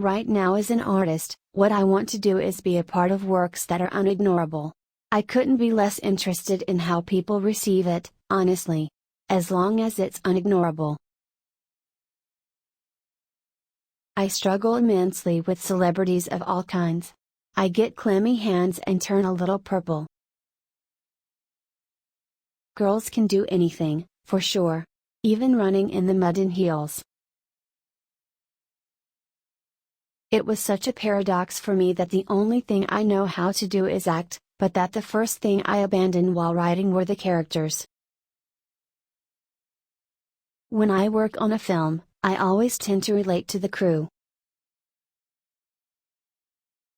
Right now as an artist, what I want to do is be a part of works that are unignorable. I couldn't be less interested in how people receive it, honestly. As long as it's unignorable. I struggle immensely with celebrities of all kinds. I get clammy hands and turn a little purple. Girls can do anything, for sure. Even running in the mud in heels. It was such a paradox for me that the only thing I know how to do is act, but that the first thing I abandoned while writing were the characters. When I work on a film, I always tend to relate to the crew.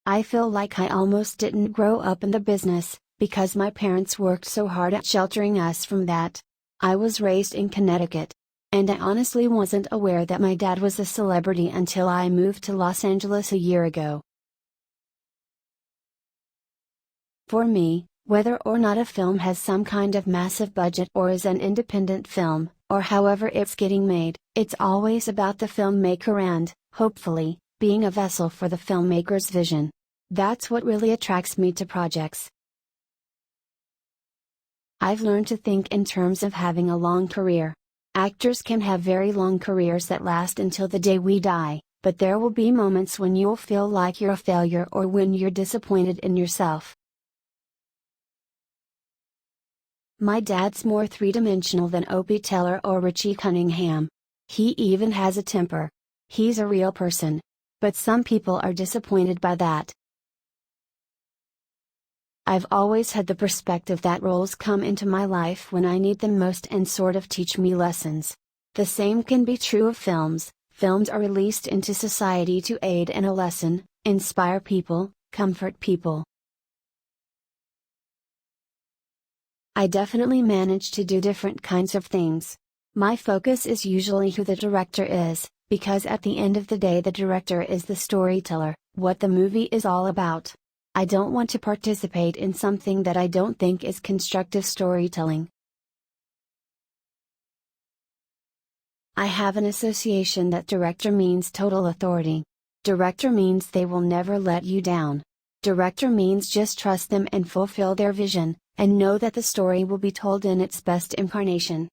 I feel like I almost didn't grow up in the business, because my parents worked so hard at sheltering us from that. I was raised in Connecticut. And I honestly wasn't aware that my dad was a celebrity until I moved to Los Angeles a year ago. For me, whether or not a film has some kind of massive budget or is an independent film, or however it's getting made, it's always about the filmmaker and, hopefully, being a vessel for the filmmaker's vision. That's what really attracts me to projects. I've learned to think in terms of having a long career. Actors can have very long careers that last until the day we die, but there will be moments when you'll feel like you're a failure or when you're disappointed in yourself. My dad's more three-dimensional than Opie Teller or Richie Cunningham. He even has a temper. He's a real person. But some people are disappointed by that. I've always had the perspective that roles come into my life when I need them most and sort of teach me lessons. The same can be true of films. Films are released into society to aid in a lesson, inspire people, comfort people. I definitely manage to do different kinds of things. My focus is usually who the director is, because at the end of the day the director is the storyteller, what the movie is all about. I don't want to participate in something that I don't think is constructive storytelling. I have an association that director means total authority. Director means they will never let you down. Director means just trust them and fulfill their vision, and know that the story will be told in its best incarnation.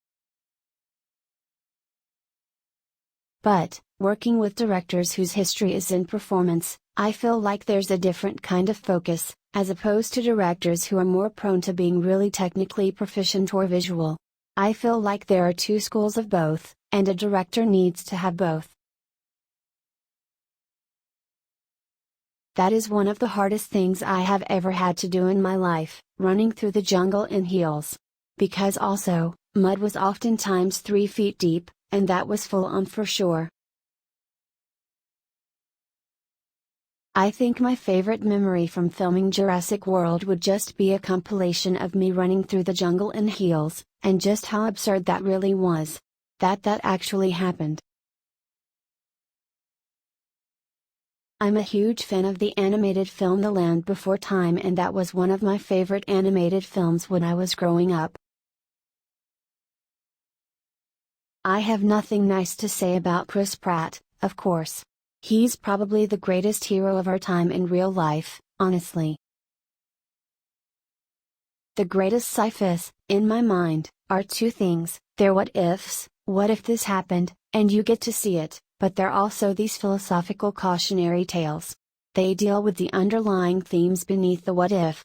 But, working with directors whose history is in performance, I feel like there's a different kind of focus, as opposed to directors who are more prone to being really technically proficient or visual. I feel like there are two schools of both, and a director needs to have both. That is one of the hardest things I have ever had to do in my life, running through the jungle in heels. Because also, mud was oftentimes 3 feet deep, and that was full on for sure. I think my favorite memory from filming Jurassic World would just be a compilation of me running through the jungle in heels, and just how absurd that really was. That actually happened. I'm a huge fan of the animated film The Land Before Time, and that was one of my favorite animated films when I was growing up. I have nothing nice to say about Chris Pratt, of course. He's probably the greatest hero of our time in real life, honestly. The greatest sci-fis, in my mind, are two things: they're what ifs, what if this happened, and you get to see it, but they're also these philosophical cautionary tales. They deal with the underlying themes beneath the what if.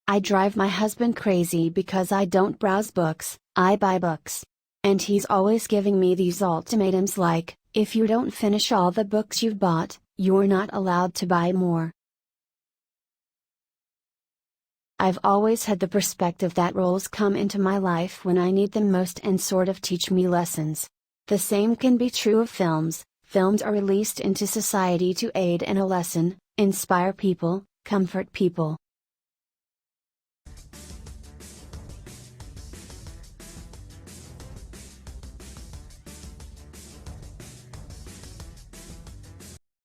I drive my husband crazy because I don't browse books, I buy books. And he's always giving me these ultimatums like, if you don't finish all the books you've bought, you're not allowed to buy more. I've always had the perspective that roles come into my life when I need them most and sort of teach me lessons. The same can be true of films. Films are released into society to aid in a lesson, inspire people, comfort people.